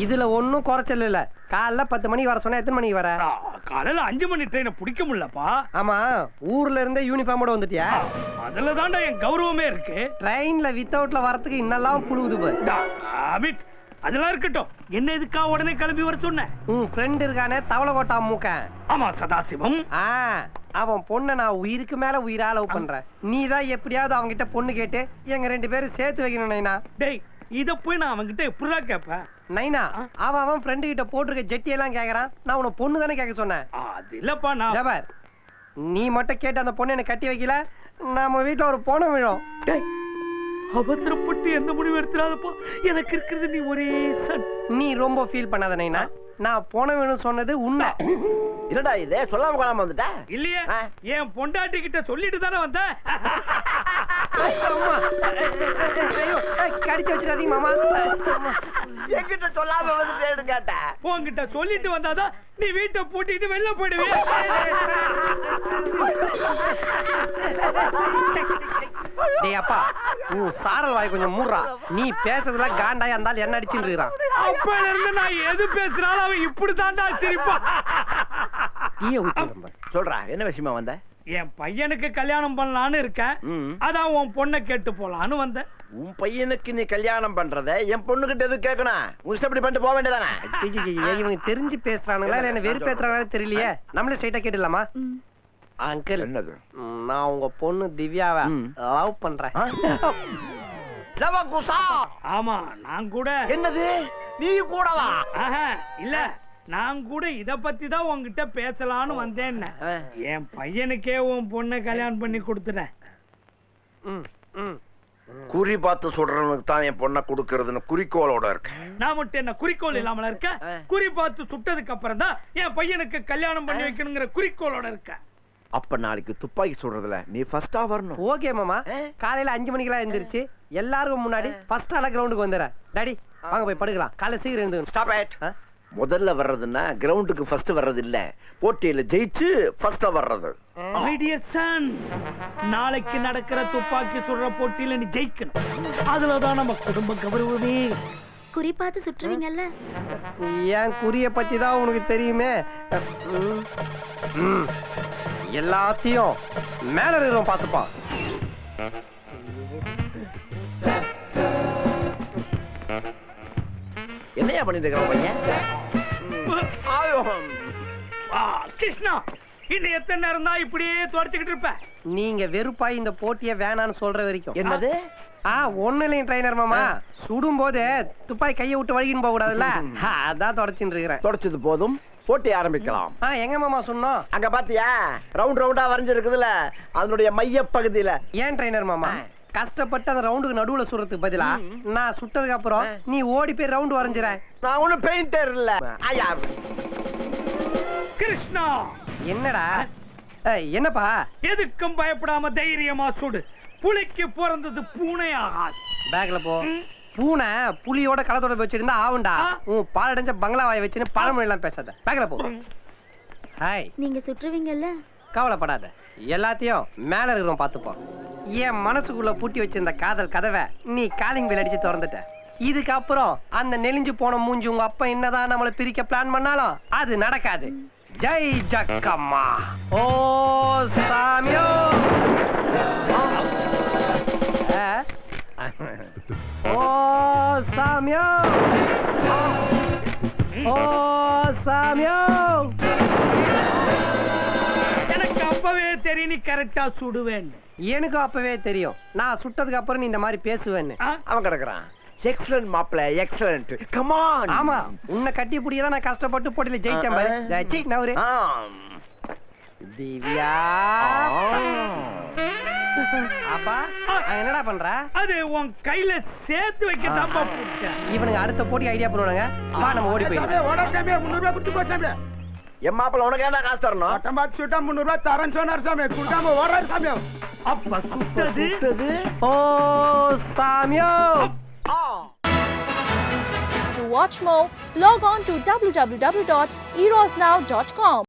இதுல ஒன்னும் குறைச்சல் இல்ல. காலைல 10 மணிக்கு வர சொன்னா எத்தனை மணிக்கு வர? காலையில 5 மணி ட்ரெயினை பிடிக்க முடியலப்பா. ஆமா, ஊர்ல இருந்தே யூனிஃபார்மோட வந்துட்டியா? அதுல தான்டா என் கௌரவமே இருக்கு. ட்ரெயின்ல வித்தவுட்ல வரதுக்கு இன்னெல்லாம் புழுகுது பாரு. அதெல்லாம் இருக்கட்டும், என்ன எதுக்கா உடனே கிளம்பி வர சொன்ன? உன் ஃப்ரெண்ட் இருக்கானே தவளகோட்டா மூக்க. ஆமா, சதாசிவம். அவன் பொண்ணை நான் உயிருக்கு மேல உயிரா லவ் பண்றேன். நீ தான் எப்படியாவது அவங்கிட்ட பொண்ணு கேட்டு எங்க 2 பேரும் சேர்த்து வைக்கணும் நைனா. டேய், இத போய் நான் அவன்கிட்ட எப்படிடா கேட்பேன்? நைனா, அவன் ஃப்ரெண்டு கிட்ட போட்டிருக்க ஜெட்டி எல்லாம் கேக்குறான். நான் உன பொண்ணு தானே கேட்க சொன்னேன். அது இல்லப்பா, நான் நீ மட்டும் கேட்டு அந்த பொண்ணு என்ன கட்டி வைக்கல, நம்ம வீட்டுல ஒரு பொண்ணு விழும். அவசரப்பட்டு எந்த முடிவு எடுத்துறாதப்பா. எனக்கு இருக்கிறது நீ ஒரே சன். நீ ரொம்ப ஃபீல் பண்ணாத நைனா. நான் போன வேணும் சொன்னது உண்மை. இல்லடா, இதே சொல்லாம கொள்ளாம வந்துட்ட. இல்லையே, என் பொண்டாட்டி கிட்ட சொல்லிட்டு தானே வந்தேன். கடிச்சு வச்சிடாதீங்க மாமா. என்கிட்ட சொல்லாம வந்துட்டேன்னு கேட்டேன். உன்கிட்ட சொல்லிட்டு வந்தாதான் நீ வீட்டை பூட்டிட்டு வெளில போயிடுவே. டேய் அப்பா, சாரல் வாய் கொஞ்சம் மூடுறா. நீ பேசுறதுல காண்டாயா இருந்தாலும் என்ன அடிச்சுட்டு இருக்கான். அப்பல இருந்து நான் எது பேசுறாலும் அவன் இப்படி தாண்டா சிரிப்பா. சொல்றா, என்ன விஷயமா வந்த? என் பையனுக்கு கல்யாணம் பண்ணலான்னு இருக்கேன். அதான் உன் பொண்ணை கேட்டு போலான்னு வந்தேன். உன் பையனுக்கு நீ கல்யாணம் பண்றத என் பொண்ணு கிட்ட எது கேட்கணும்? இப்படி பண்ணிட்டு போக வேண்டியதானே? இவங்க தெரிஞ்சு பேசுறானுங்களா இல்ல என்ன வெறுப்பு பேசுறாங்களா தெரியலையே. நம்மளே ஸ்ட்ரைட்டா கேட்டுலாமா? அங்கிள், என்னது? நான் உங்க பொண்ணு திவ்யாவை லவ் பண்றேன். ஆமா, நான் கூட. என்னது, நீ கூடவா? இல்ல, நான் கூட இத பத்தி தான் உன்கிட்ட பேசலான்னு வந்தேன். என் பையனுக்கே உன் பொண்ணை கல்யாணம் பண்ணி கொடுத்துட்டேன். குறி பார்த்து சொல்றவனுக்கு தான் என் பொண்ணை கொடுக்கறதுன்னு குறிக்கோளோட இருக்கு. நான் மட்டும் என்ன குறிக்கோள் இல்லாமல இருக்க? குறி பார்த்து சுட்டதுக்கு அப்புறம் தான் என் பையனுக்கு கல்யாணம் பண்ணி வைக்கணுங்கிற குறிக்கோளோட இருக்க. அப்ப நாளைக்கு துப்பாக்கி சொல்றதுல நீ ஃபர்ஸ்டா வரணும். ஓகே மாமா. காலையில 5 மணிக்கெல்லாம் எந்திரிச்சு எல்லாருக்கும் முன்னாடி ஃபர்ஸ்ட் ஆள கிரவுண்டுக்கு வந்துடுறேன். டாடி வாங்க போய் படுக்கலாம். காலை சீக்கிரம் எழுந்து. Stop it. முதல்ல வர்றதுன்னா கிரவுண்டுக்கு ஃபர்ஸ்ட் வர்றது இல்ல, போட்டியில ஜெயிச்சு ஃபர்ஸ்டா வர்றது. மை டியர் சன், நாளைக்கு நடக்கிற துப்பாக்கி சுடுற போட்டியில நீ ஜெயிக்கணும். அதுலதான் நம்ம குடும்ப கௌரவமே. குறி பார்த்து சுற்றுவீங்கல்ல? என் குறிய பத்தி தான் உனக்கு தெரியுமே. எல்லாத்தையும் மேல இருக்கிறோம் பாத்துப்பா. என்னையா பண்ணிட்டு இருக்க பையன்? கிருஷ்ணா, இன்னும் எத்தனை நேரம் தான் இப்படியே துரத்துக்கிட்டு இருப்ப? நீங்க வெறுப்பாய் இந்த போட்டிய வேணான்னு சொல்ற வரைக்கும். என்னது? ஒண்ணு இல்லைங்க ட்ரைனர் மாமா. சுடும் போது துப்பாக்கி கையை விட்டு வழிகின்னு போக கூடாதுல்ல, அதான் தொடச்சுட்டு இருக்கிறேன். தொடச்சது போதும், போட்டி ஆரம்பிக்கலாம். எங்க மாமா சொன்னோம்? அங்க பாத்தியா, ரவுண்ட் ரவுண்டா வரைஞ்சிருக்குதுல, அதனுடைய மைய பகுதியில. ஏன் ட்ரைனர் மாமா கஷ்டப்பட்டு அந்த ரவுண்டுக்கு நடுவுல சுடுறதுக்கு பதிலா நான் சுட்டதுக்கு அப்புறம் நீ ஓடி போய் ரவுண்ட் வரைஞ்சிர? நான் ஒண்ணு பெயிண்டர் இல்ல. கிருஷ்ணா, என்னடா? என்னப்பா? எதுக்கும் பயப்படாம தைரியமா சுடு. புலிக்கு பிறந்தது பூனை ஆகாது. பேக்ல போ. பூனை புலியோட களத்தோட வச்சிருந்தா ஆவுண்டா. உன் பாலடைஞ்ச பங்களாவாய வச்சுன்னு பழமொழி எல்லாம் பேசாத. பேக்ல போ. ஹாய். நீங்க சுற்றுவீங்கல்ல? கவலைப்படாத, எல்லாத்தையும் மேல இருக்கிறோம் பாத்துப்போம். என் மனசுக்குள்ள பூட்டி வச்சிருந்த காதல் கதவை நீ காலிங் பெல் அடிச்சு திறந்துட்ட. இதுக்கப்புறம் அந்த நெலிஞ்சு போன மூஞ்சி உங்க அப்பா என்னதான் நம்மளை பிரிக்க பிளான் பண்ணாலும் அது நடக்காது. ஜெய் ஜக்கம்மா. ஓ சாமியோ. ஓ சாமியோ. ஓ சாமியோ. எனக்கு அப்பவே தெரியும் நீ கரெக்டா சுடுவேன். எனக்கு அப்பவே தெரியும் நான் சுட்டதுக்கு அப்புறம் நீ இந்த மாதிரி பேசுவேன்னு. அவன் கிடக்குறான். எக்ஸலன்ட் மாப்ள, எக்ஸலன்ட். Come on. ஆமா, உன்னை கட்டி புடியதான் நான் கஷ்டப்பட்டு போட்டில ஜெயிச்சேன் பாரு. ஜெயிச்சி நவரு. திவ்யா. அப்பா என்னடா பண்ற? அது உன் கையில சேர்த்து வைக்க தாப்பா போச்சேன். இவனுங்க அடுத்த போட்டி ஐடியா பண்ணுவானுங்க. வா நம்ம ஓடி போயிடலாம். ஓட சாமி 300 ரூபாய் கொடுத்து போ சாமி. என் மாப்பிள்ள உனக்கு என்ன காசு தரணும்? பட்டம் பார்த்து சுட்டா 300 ரூபாய் தரேன்னு சொன்னார் சாமி. கொடுக்காம ஓடுறாரு சாமி. அப்ப சுட்டது ஓ சாமியோ. To watch more, log on to www.erosnow.com.